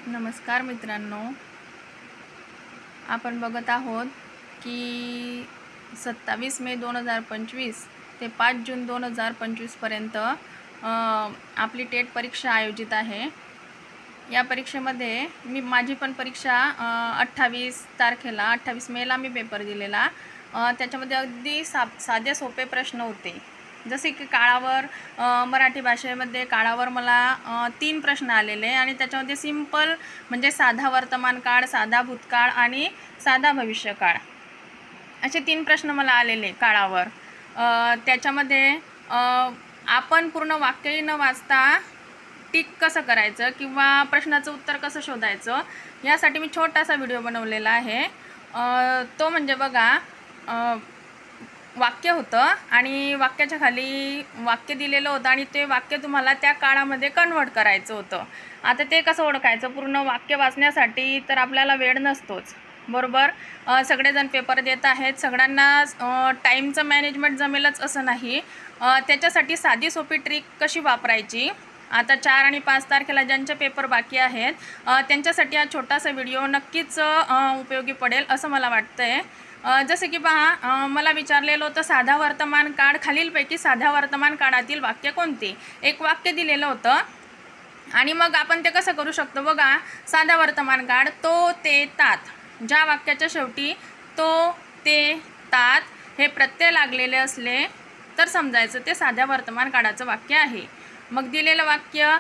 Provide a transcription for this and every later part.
नमस्कार मित्रांनो, आपण बघत आहोत की 27 मे 2025 ते 5 जून 2025पर्यंत आपली टेट परीक्षा आयोजित आहे। या परीक्षेमध्ये माझी पण परीक्षा 28 तारखेला 28 मेला मी पेपर दिलेला। त्याच्यामध्ये अगदी साधे सोपे प्रश्न होते, जसे की काळावर मराठी भाषेमध्ये काळावर मला 3 प्रश्न आलेले आणि त्याच्यामध्ये सिंपल म्हणजे साधा वर्तमान काळ, साधा भूतकाळ आणि साधा भविष्यकाळ असे 3 प्रश्न मला आलेले काळावर। त्याच्यामध्ये आपण पूर्ण वाक्यही न वाचता टिक कसं करायचं किंवा प्रश्नाचं उत्तर कसं शोधायचं यासाठी मी छोटासा व्हिडिओ बनवलेला आहे। तो म्हणजे बघा, वाक्य होतं आणि वाक्याच्या खाली वाक्य दिलेलं होतं आणि ते वाक्य तुम्हाला त्या काळामध्ये कन्वर्ट करायचं होतं। आता ते कसं ओळखायचं? पूर्ण वाक्य वाचण्यासाठी तर आपल्याला वेळ नसतोच, बरोबर? सगळेजण पेपर देत आहेत, सगळ्यांना टाईमचं मॅनेजमेंट जमेलच असं नाही। त्याच्यासाठी साधी सोपी ट्रिक कशी वापरायची, आता 4 आणि 5 तारखेला ज्यांचे पेपर बाकी आहेत त्यांच्यासाठी हा छोटासा व्हिडिओ नक्कीच उपयोगी पडेल असं मला वाटतं आहे। जसं की पहा, मला विचारलेलं होतं साधा वर्तमान काळ, खालीलपैकी साध्या वर्तमान काळातील वाक्य कोणते? एक वाक्य दिलेलं होतं आणि मग आपण ते कसं करू शकतो बघा। साधा वर्तमान काळ तो, ते, तात, ज्या वाक्याच्या शेवटी तो, ते, तात हे प्रत्यय लागलेले असले तर समजायचं ते साध्या वर्तमान काळाचं वाक्य आहे। मग दिलेलं वाक्य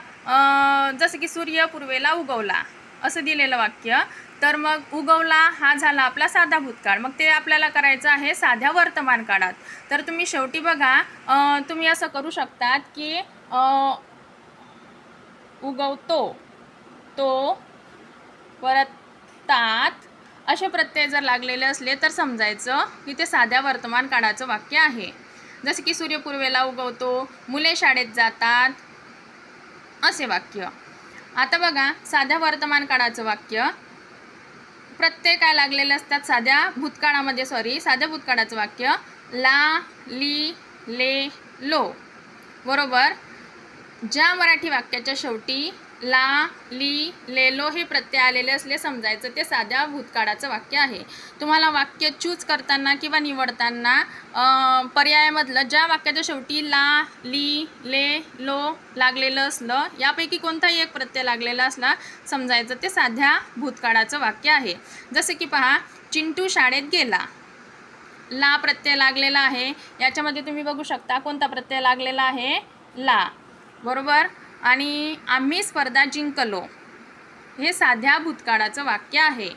जसं की सूर्य पूर्वेला उगवला असं दिलेलं वाक्य, तर मग उगवला हा झाला आपला साधा भूतकाळ, मग ते आपल्याला करायचं आहे साध्या वर्तमान काळात। तर तुम्ही शेवटी बघा, तुम्ही असं करू शकतात की उगवतो, तो, परत तात असे प्रत्यय जर लागलेले असले तर समजायचं की ते साध्या वर्तमान काळाचं वाक्य आहे। जसे की सूर्य पूर्वेला उगवतो, मुले शाळेत जातात असे वाक्य। आता बघा, साध्या वर्तमान काळाचं वाक्य प्रत्यय काय लागलेले असतात? साध्या भूतकाळाचं वाक्य ला, ली, ले, लो, बरोबर? ज्या मराठी वाक्याच्या शेवटी ला, ली, ले, लो हे प्रत्यय आलेले असले समजायचं ते साध्या भूतकाळाचं वाक्य आहे। तुम्हाला वाक्य चूज करताना किंवा निवडताना पर्यायामधलं ज्या वाक्याच्या शेवटी ला, ली, ले, लो लागलेलं असलं यापैकी कोणताही एक प्रत्यय लागलेला असला समजायचं ते साध्या भूतकाळाचं वाक्य आहे। जसे की पहा, चिंटू शाळेत गेला, ला प्रत्यय लागलेला आहे, याच्यामध्ये तुम्ही बघू शकता कोणता प्रत्यय लागलेला आहे? ला, बरोबर? आणि आम्ही स्पर्धा जिंकलो हे साध्या भूतकाळाचं वाक्य आहे।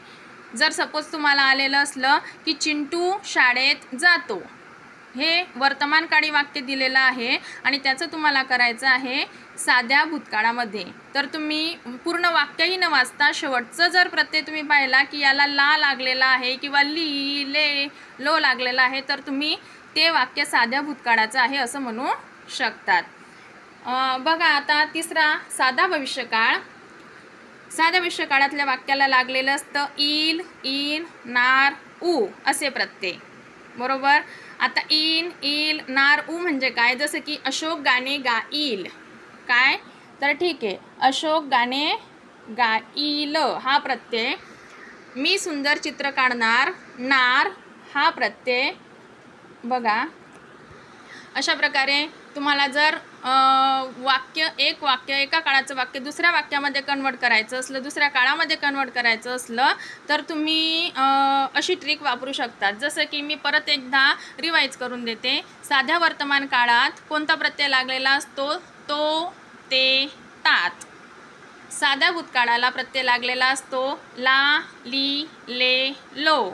जर सपोज तुम्हाला आलेलं असलं की चिंटू शाळेत जातो, हे वर्तमानकाळी वाक्य दिलेलं आहे आणि त्याचं तुम्हाला करायचं आहे साध्या भूतकाळामध्ये, तर तुम्ही पूर्ण वाक्यही न वाचता शेवटचं जर प्रत्यय तुम्ही पाहिला की याला ला लागलेला आहे किंवा ली, ले, लो लागलेला आहे तर तुम्ही ते वाक्य साध्या भूतकाळाचं आहे असं म्हणू शकतात। बघा, आता तिसरा साधा भविष्यकाळ। साध्या भविष्यकाळातल्या वाक्याला लागलेलं असतं इल, इन, नार, उ असे प्रत्यय, बरोबर? आता इन, इल, नार, उ म्हणजे काय? जसं की अशोक गाणे गाईल, काय? तर ठीक आहे, अशोक गाणे गाईल हा प्रत्यय। मी सुंदर चित्र काढणार, नार हा प्रत्यय, बघा। अशा प्रकारे तुम्हाला जर एका काळाचं वाक्य दुसऱ्या वाक्यामध्ये कन्वर्ट करायचं असलं, दुसऱ्या काळामध्ये कन्वर्ट करायचं असलं तर तुम्ही अशी ट्रिक वापरू शकतात। जसं की मी परत एकदा रिवाईज करून देते। साध्या वर्तमान काळात कोणता प्रत्यय लागलेला असतो? तो, ते, तात। साध्या भूतकाळाला प्रत्यय लागलेला असतो ला, ली, ले, लो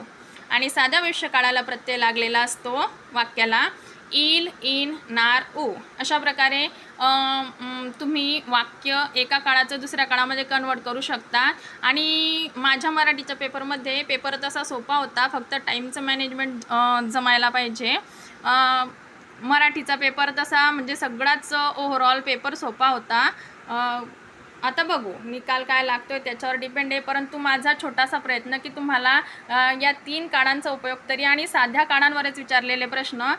आणि साध्या भविष्यकाळाला प्रत्यय लागलेला असतो वाक्याला इल, इन, नार, उ। अशा प्रकारे तुम्ही वाक्य एका काळाचं दुसऱ्या काळामध्ये कन्वर्ट करू शकता। आणि माझ्या मराठीच्या पेपरमध्ये पेपर तसा सोपा होता, फक्त टाईमचं मॅनेजमेंट जमायला पाहिजे। मराठीचा पेपर तसा म्हणजे सगळाच ओव्हरऑल पेपर सोपा होता। आता बघू निकाल काय लागतोय त्याच्यावर डिपेंड आहे, परंतु माझा छोटासा प्रयत्न की तुम्हाला या 3 काळांचा उपयोग तरी, आणि साध्या काळांवरच विचारलेले प्रश्न,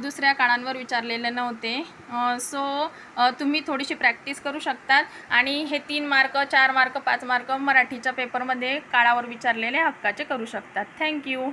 दुसऱ्या काळांवर विचारलेले नव्हते. सो तुम्ही थोडीशी प्रॅक्टिस करू शकतात आणि हे 3 मार्क 4 मार्क 5 मार्क मराठीच्या पेपरमध्ये काळावर विचारलेले हक्काचे करू शकतात. थँक्यू.